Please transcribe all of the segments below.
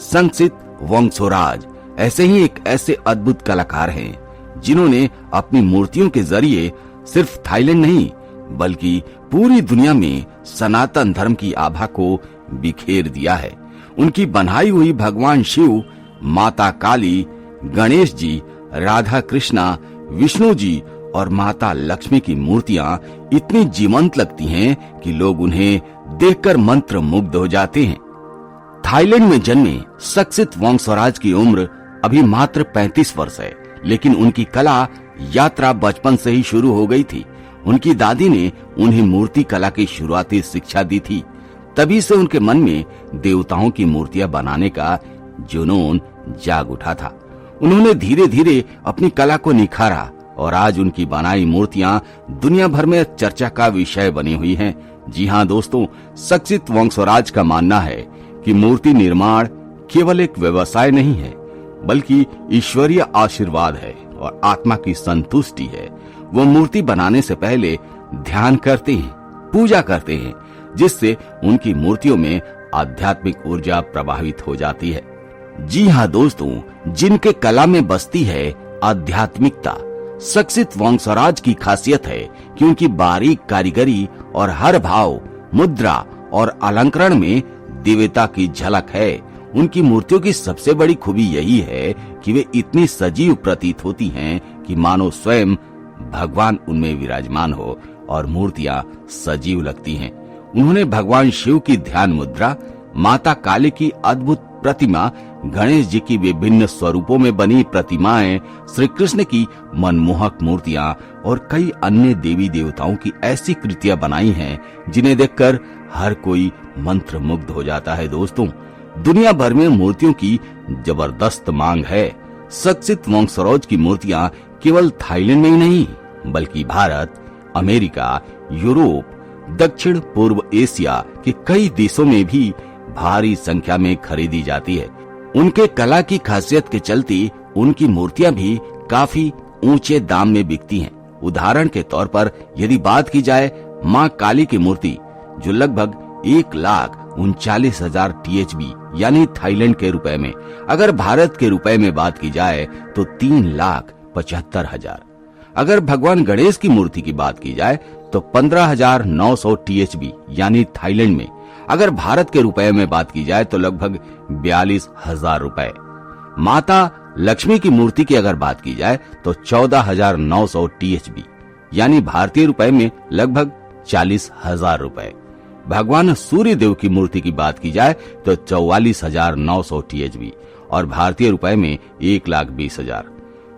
संगसित वांगसोराज ऐसे ही एक ऐसे अद्भुत कलाकार हैं जिन्होंने अपनी मूर्तियों के जरिए सिर्फ थाईलैंड नहीं बल्कि पूरी दुनिया में सनातन धर्म की आभा को बिखेर दिया है। उनकी बनाई हुई भगवान शिव, माता काली, गणेश जी, राधा कृष्णा, विष्णु जी और माता लक्ष्मी की मूर्तियां इतनी जीवंत लगती हैं कि लोग उन्हें देखकर मंत्र मुग्ध हो जाते हैं। थाईलैंड में जन्मे सक्सित वांगसोराज की उम्र अभी मात्र 35 वर्ष है, लेकिन उनकी कला यात्रा बचपन से ही शुरू हो गई थी। उनकी दादी ने उन्हें मूर्ति कला की शुरुआती शिक्षा दी थी। तभी से उनके मन में देवताओं की मूर्तियां बनाने का जुनून जाग उठा था। उन्होंने धीरे धीरे अपनी कला को निखारा और आज उनकी बनाई मूर्तियां दुनिया भर में चर्चा का विषय बनी हुई हैं। जी हाँ दोस्तों, सक्सित वांगसोराज का मानना है कि मूर्ति निर्माण केवल एक व्यवसाय नहीं है बल्कि ईश्वरीय आशीर्वाद है और आत्मा की संतुष्टि है। वो मूर्ति बनाने से पहले ध्यान करते हैं, पूजा करते हैं, जिससे उनकी मूर्तियों में आध्यात्मिक ऊर्जा प्रभावित हो जाती है। जी हाँ दोस्तों, जिनके कला में बसती है आध्यात्मिकता, सक्सित वांगसोराज की खासियत है कि उनकी बारीक कारीगरी और हर भाव, मुद्रा और अलंकरण में दिव्यता की झलक है। उनकी मूर्तियों की सबसे बड़ी खूबी यही है कि वे इतनी सजीव प्रतीत होती हैं कि मानो स्वयं भगवान उनमें विराजमान हो और मूर्तियां सजीव लगती हैं। उन्होंने भगवान शिव की ध्यान मुद्रा, माता काली की अद्भुत प्रतिमा, गणेश जी की विभिन्न स्वरूपों में बनी प्रतिमाएं, श्री कृष्ण की मनमोहक मूर्तियां और कई अन्य देवी देवताओं की ऐसी कृतियां बनाई हैं जिन्हें देखकर हर कोई मंत्र मुग्ध हो जाता है। दोस्तों, दुनिया भर में मूर्तियों की जबरदस्त मांग है। सक्सित वांगसोराज की मूर्तियां केवल थाईलैंड में ही नहीं बल्कि भारत, अमेरिका, यूरोप, दक्षिण पूर्व एशिया के कई देशों में भी भारी संख्या में खरीदी जाती है। उनके कला की खासियत के चलते उनकी मूर्तियां भी काफी ऊंचे दाम में बिकती हैं। उदाहरण के तौर पर यदि बात की जाए मां काली की मूर्ति, जो लगभग 1,39,000 THB यानी थाईलैंड के रुपए में, अगर भारत के रुपए में बात की जाए तो 3,75,000। अगर भगवान गणेश की मूर्ति की बात की जाए तो 15,900 THB यानी थाईलैंड में, अगर भारत के रुपए में बात की जाए तो लगभग 42,000 रुपए। माता लक्ष्मी की मूर्ति की अगर बात की जाए तो 14,900 THB यानी भारतीय रुपए में लगभग 40,000 रुपए। भगवान सूर्य देव की मूर्ति की बात की जाए तो 44,900 THB और भारतीय रुपए में 1,20,000।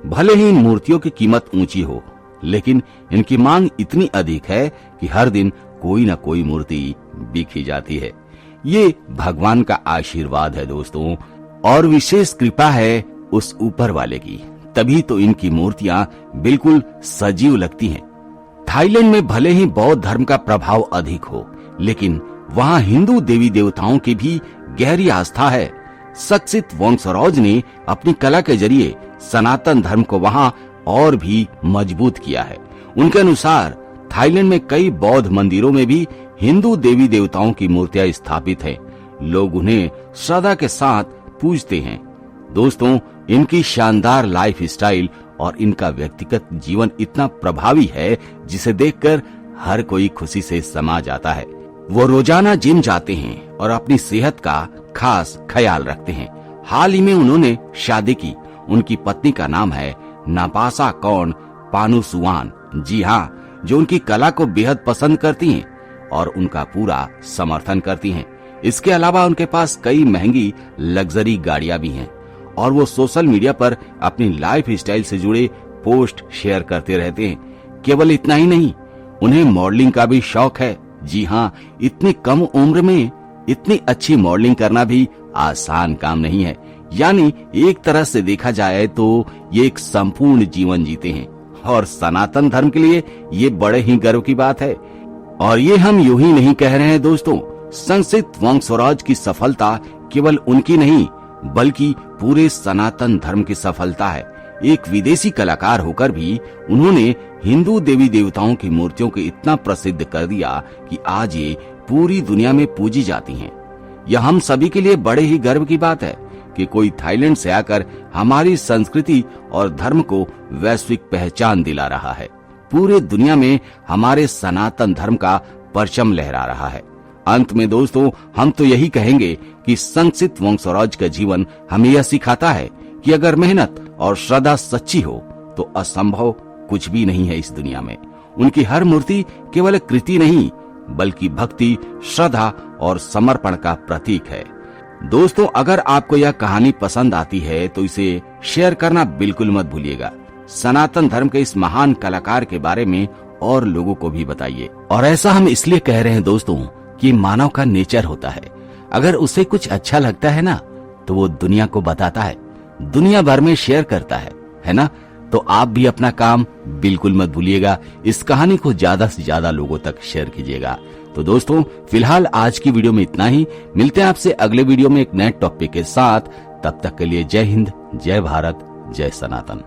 भले ही इन मूर्तियों की कीमत ऊंची हो, लेकिन इनकी मांग इतनी अधिक है कि हर दिन कोई न कोई मूर्ति बिकी जाती है। ये भगवान का आशीर्वाद है दोस्तों, और विशेष कृपा है उस ऊपर वाले की, तभी तो इनकी मूर्तियां बिल्कुल सजीव लगती हैं। थाईलैंड में भले ही बौद्ध धर्म का प्रभाव अधिक हो, लेकिन वहाँ हिंदू देवी देवताओं की भी गहरी आस्था है। सक्सित वांगसोराज ने अपनी कला के जरिए सनातन धर्म को वहाँ और भी मजबूत किया है। उनके अनुसार थाईलैंड में कई बौद्ध मंदिरों में भी हिंदू देवी देवताओं की मूर्तियां स्थापित हैं। लोग उन्हें श्रद्धा के साथ पूजते हैं। दोस्तों, इनकी शानदार लाइफ स्टाइल और इनका व्यक्तिगत जीवन इतना प्रभावी है जिसे देखकर हर कोई खुशी से समा जाता है। वो रोजाना जिम जाते हैं और अपनी सेहत का खास ख्याल रखते हैं। हाल ही में उन्होंने शादी की। उनकी पत्नी का नाम है नापासा कौन पानुसुवान। जी हाँ, जो उनकी कला को बेहद पसंद करती हैं और उनका पूरा समर्थन करती हैं। इसके अलावा उनके पास कई महंगी लग्जरी गाड़ियां भी हैं और वो सोशल मीडिया पर अपनी लाइफ स्टाइल से जुड़े पोस्ट शेयर करते रहते हैं। केवल इतना ही नहीं, उन्हें मॉडलिंग का भी शौक है। जी हाँ, इतनी कम उम्र में इतनी अच्छी मॉडलिंग करना भी आसान काम नहीं है। यानी एक तरह से देखा जाए तो ये एक संपूर्ण जीवन जीते हैं और सनातन धर्म के लिए ये बड़े ही गर्व की बात है। और ये हम यूं ही नहीं कह रहे हैं दोस्तों, सक्सित वांगसोराज की सफलता केवल उनकी नहीं बल्कि पूरे सनातन धर्म की सफलता है। एक विदेशी कलाकार होकर भी उन्होंने हिंदू देवी देवताओं की मूर्तियों को इतना प्रसिद्ध कर दिया कि आज ये पूरी दुनिया में पूजी जाती हैं। यह हम सभी के लिए बड़े ही गर्व की बात है। कि कोई थाईलैंड से आकर हमारी संस्कृति और धर्म को वैश्विक पहचान दिला रहा है। पूरे दुनिया में हमारे सनातन धर्म का परचम लहरा रहा है। अंत में दोस्तों, हम तो यही कहेंगे कि संक्षिप्त वंशराज का जीवन हमें यह सिखाता है कि अगर मेहनत और श्रद्धा सच्ची हो तो असंभव कुछ भी नहीं है इस दुनिया में। उनकी हर मूर्ति केवल एक कृति नहीं बल्कि भक्ति, श्रद्धा और समर्पण का प्रतीक है। दोस्तों, अगर आपको यह कहानी पसंद आती है तो इसे शेयर करना बिल्कुल मत भूलिएगा। सनातन धर्म के इस महान कलाकार के बारे में और लोगों को भी बताइए। और ऐसा हम इसलिए कह रहे हैं दोस्तों कि मानव का नेचर होता है, अगर उसे कुछ अच्छा लगता है ना तो वो दुनिया को बताता है, दुनिया भर में शेयर करता है ना। तो आप भी अपना काम बिल्कुल मत भूलिएगा, इस कहानी को ज्यादा से ज्यादा लोगों तक शेयर कीजिएगा। तो दोस्तों, फिलहाल आज की वीडियो में इतना ही। मिलते हैं आपसे अगले वीडियो में एक नए टॉपिक के साथ। तब तक के लिए जय हिंद, जय भारत, जय सनातन।